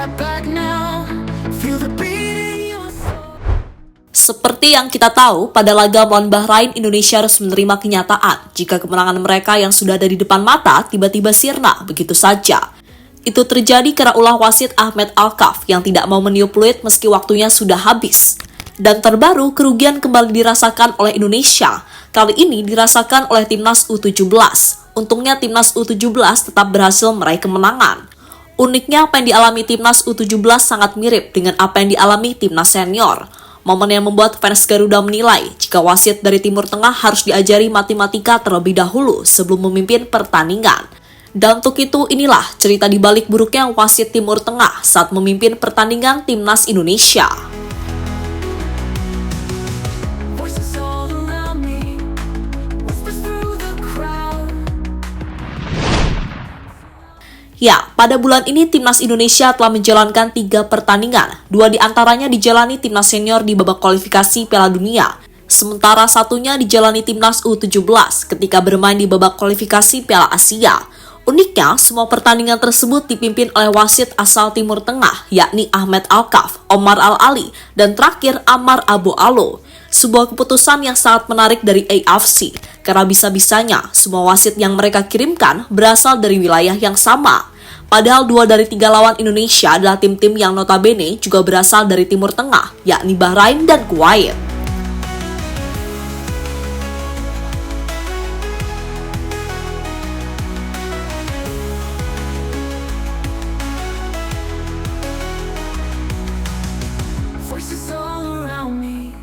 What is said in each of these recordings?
step back now. Feel the beat in your soul. Seperti yang kita tahu, pada laga melawan Bahrain, Indonesia harus menerima kenyataan jika kemenangan mereka yang sudah ada di depan mata tiba-tiba sirna begitu saja. Itu terjadi karena ulah wasit Ahmed Alkaf yang tidak mau meniup peluit meski waktunya sudah habis. Dan terbaru, kerugian kembali dirasakan oleh Indonesia. Kali ini dirasakan oleh timnas U17. Untungnya timnas U17 tetap berhasil meraih kemenangan. Uniknya apa yang dialami timnas U17 sangat mirip dengan apa yang dialami timnas senior. Momen yang membuat fans Garuda menilai jika wasit dari Timur Tengah harus diajari matematika terlebih dahulu sebelum memimpin pertandingan. Dan untuk itu inilah cerita di balik buruknya wasit Timur Tengah saat memimpin pertandingan timnas Indonesia. Voices all around me, whispers through the crowd. Ya, pada bulan ini timnas Indonesia telah menjalankan 3 pertandingan. 2 diantaranya dijalani timnas senior di babak kualifikasi Piala Dunia. Sementara satunya dijalani timnas U17 ketika bermain di babak kualifikasi Piala Asia. Uniknya, semua pertandingan tersebut dipimpin oleh wasit asal Timur Tengah, yakni Ahmed Alkaf, Omar Al-Ali, dan terakhir Amar Abu Alo. Sebuah keputusan yang sangat menarik dari AFC, karena bisa-bisanya semua wasit yang mereka kirimkan berasal dari wilayah yang sama. Padahal 2 dari 3 lawan Indonesia adalah tim-tim yang notabene juga berasal dari Timur Tengah, yakni Bahrain dan Kuwait. Voices all around me.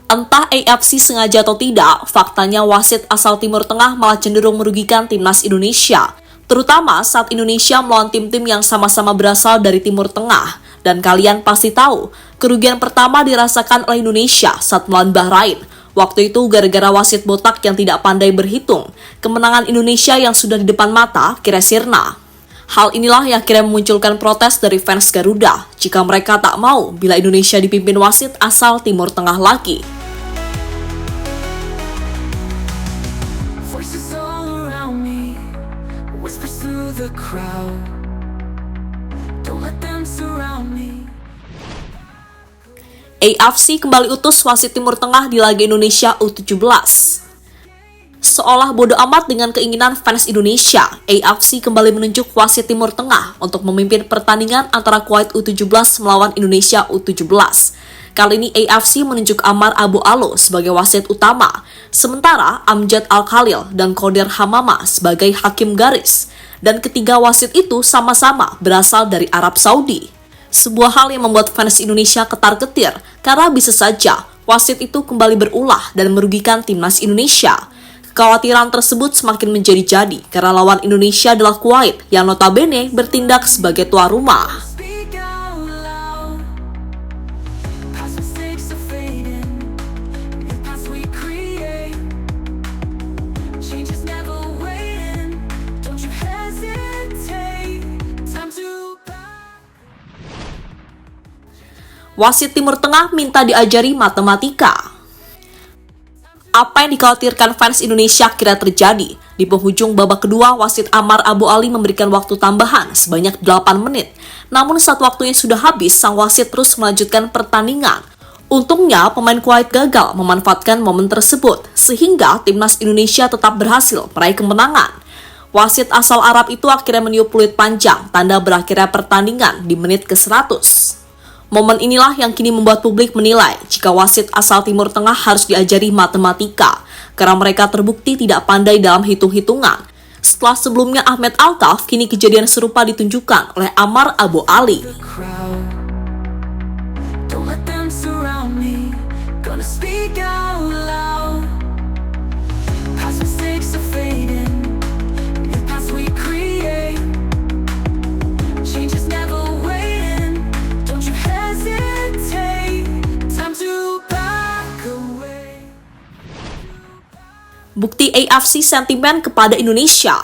Entah AFC sengaja atau tidak, faktanya wasit asal Timur Tengah malah cenderung merugikan timnas Indonesia. Terutama saat Indonesia melawan tim-tim yang sama-sama berasal dari Timur Tengah. Dan kalian pasti tahu, kerugian pertama dirasakan oleh Indonesia saat melawan Bahrain. Waktu itu gara-gara wasit botak yang tidak pandai berhitung, kemenangan Indonesia yang sudah di depan mata kira sirna. Hal inilah yang akhirnya memunculkan protes dari fans Garuda jika mereka tak mau bila Indonesia dipimpin wasit asal Timur Tengah lagi. Voices all around me, whispers through the crowd. Don't let them surround me. AFC kembali utus wasit Timur Tengah di laga Indonesia U17. Seolah bodoh amat dengan keinginan fans Indonesia, AFC kembali menunjuk wasit Timur Tengah untuk memimpin pertandingan antara Kuwait U17 melawan Indonesia U17. Kali ini AFC menunjuk Amar Abu Alo sebagai wasit utama, sementara Amjad Al-Khalil dan Qodir Hamama sebagai hakim garis. Dan ketiga wasit itu sama-sama berasal dari Arab Saudi. Sebuah hal yang membuat fans Indonesia ketar-ketir, karena bisa saja wasit itu kembali berulah dan merugikan timnas Indonesia. Kekhawatiran tersebut semakin menjadi-jadi karena lawan Indonesia adalah Kuwait yang notabene bertindak sebagai tuan rumah. Speak out loud. Past mistakes are fading. New paths we create. Change is never waiting. Don't you hesitate. Time to back. Wasit Timur Tengah minta diajari matematika. Apa yang dikhawatirkan fans Indonesia kira terjadi. Di penghujung babak kedua, wasit Amar Abu Ali memberikan waktu tambahan sebanyak 8 menit. Namun saat waktunya sudah habis, sang wasit terus melanjutkan pertandingan. Untungnya, pemain Kuwait gagal memanfaatkan momen tersebut, sehingga timnas Indonesia tetap berhasil meraih kemenangan. Wasit asal Arab itu akhirnya meniup peluit panjang, tanda berakhirnya pertandingan di menit ke-100. Momen inilah yang kini membuat publik menilai jika wasit asal Timur Tengah harus diajari matematika, karena mereka terbukti tidak pandai dalam hitung-hitungan. Setelah sebelumnya Ahmed Alkaf, kini kejadian serupa ditunjukkan oleh Amar Abu Ali. The crowd. Don't let them surround me. Gonna speak out loud. Past mistakes are fading. New paths we create. Change is never waiting. Don't you hesitate. Time to back away. Bukti AFC sentimen kepada Indonesia.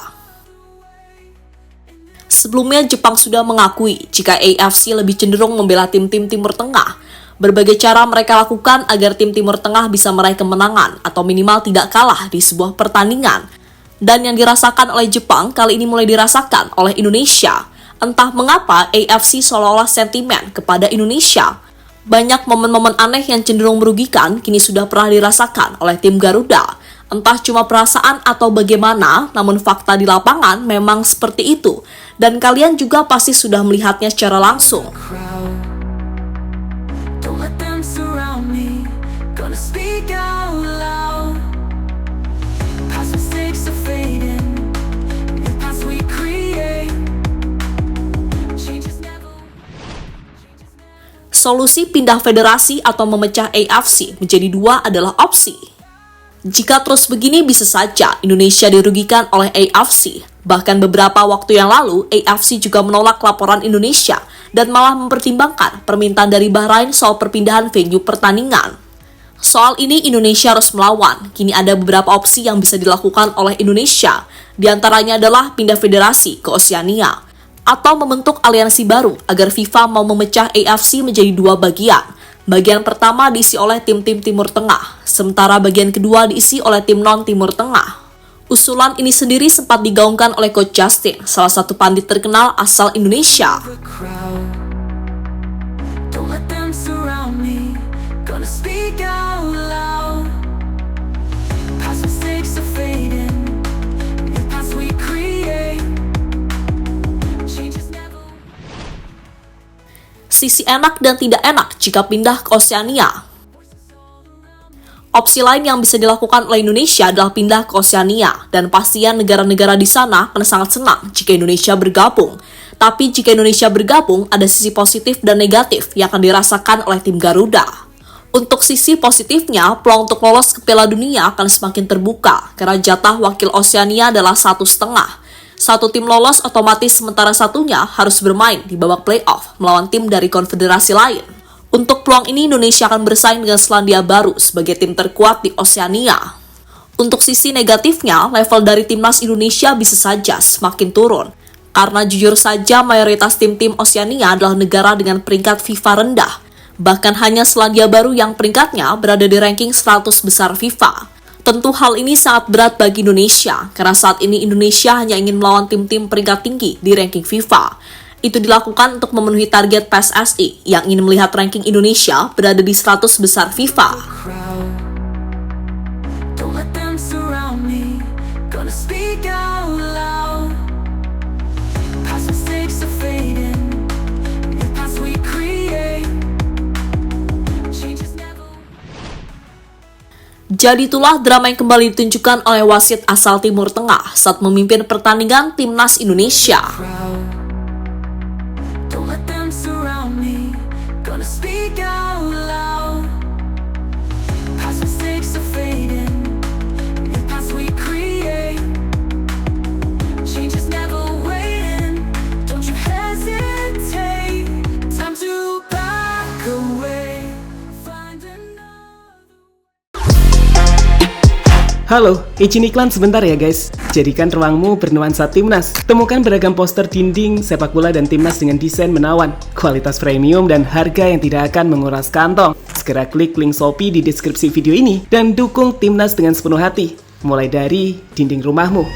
Sebelumnya Jepang sudah mengakui jika AFC lebih cenderung membela tim-tim Timur Tengah. Berbagai cara mereka lakukan agar tim Timur Tengah bisa meraih kemenangan atau minimal tidak kalah di sebuah pertandingan. Dan yang dirasakan oleh Jepang kali ini mulai dirasakan oleh Indonesia. Entah mengapa AFC seolah-olah sentimen kepada Indonesia. Banyak momen-momen aneh yang cenderung merugikan kini sudah pernah dirasakan oleh tim Garuda. Entah cuma perasaan atau bagaimana, namun fakta di lapangan memang seperti itu. Dan kalian juga pasti sudah melihatnya secara langsung. Crowd. Don't let them surround me. Gonna speak out loud. Past mistakes are fading. New paths we create. Change is never. Solusi pindah federasi atau memecah AFC menjadi dua adalah opsi. Jika terus begini bisa saja Indonesia dirugikan oleh AFC. Bahkan beberapa waktu yang lalu, AFC juga menolak laporan Indonesia dan malah mempertimbangkan permintaan dari Bahrain soal perpindahan venue pertandingan. Soal ini Indonesia harus melawan. Kini ada beberapa opsi yang bisa dilakukan oleh Indonesia. Di antaranya adalah pindah federasi ke Oseania atau membentuk aliansi baru agar FIFA mau memecah AFC menjadi dua bagian. Bagian pertama diisi oleh tim-tim Timur Tengah, sementara bagian kedua diisi oleh tim non-Timur Tengah. Usulan ini sendiri sempat digaungkan oleh Coach Justin, salah satu pandit terkenal asal Indonesia. The crowd. Don't let them surround me. Gonna speak out loud. Past mistakes are fading. New paths we create. Change is never. Sisi enak dan tidak enak jika pindah ke Oseania. Opsi lain yang bisa dilakukan oleh Indonesia adalah pindah ke Oseania, dan pastinya negara-negara di sana akan sangat senang jika Indonesia bergabung. Tapi jika Indonesia bergabung, ada sisi positif dan negatif yang akan dirasakan oleh tim Garuda. Untuk sisi positifnya, peluang untuk lolos ke Piala Dunia akan semakin terbuka, karena jatah wakil Oseania adalah 1,5. Satu tim lolos otomatis sementara satunya harus bermain di babak playoff melawan tim dari konfederasi lain. Untuk peluang ini Indonesia akan bersaing dengan Selandia Baru sebagai tim terkuat di Oseania. Untuk sisi negatifnya, level dari timnas Indonesia bisa saja semakin turun. Karena jujur saja mayoritas tim-tim Oseania adalah negara dengan peringkat FIFA rendah. Bahkan hanya Selandia Baru yang peringkatnya berada di ranking 100 besar FIFA. Tentu hal ini sangat berat bagi Indonesia, karena saat ini Indonesia hanya ingin melawan tim-tim peringkat tinggi di ranking FIFA. Itu dilakukan untuk memenuhi target PSSI yang ingin melihat ranking Indonesia berada di 100 besar FIFA. Crowd. Don't let them surround me. Gonna speak out loud. Past mistakes are fading. New paths we create. Change is never. Jadi itulah drama yang kembali ditunjukkan oleh wasit asal Timur Tengah saat memimpin pertandingan timnas Indonesia. Crowd. Don't let them surround me. Gonna speak out loud. Past mistakes are fading. New paths we create. Change is never waiting. Don't you hesitate. Time to back away. Find another. Halo, izin iklan sebentar ya guys. Jadikan ruangmu bernuansa timnas. Temukan beragam poster dinding, sepak bola dan timnas dengan desain menawan, kualitas premium dan harga yang tidak akan menguras kantong. Segera klik link Shopee di deskripsi video ini dan dukung timnas dengan sepenuh hati. Mulai dari dinding rumahmu.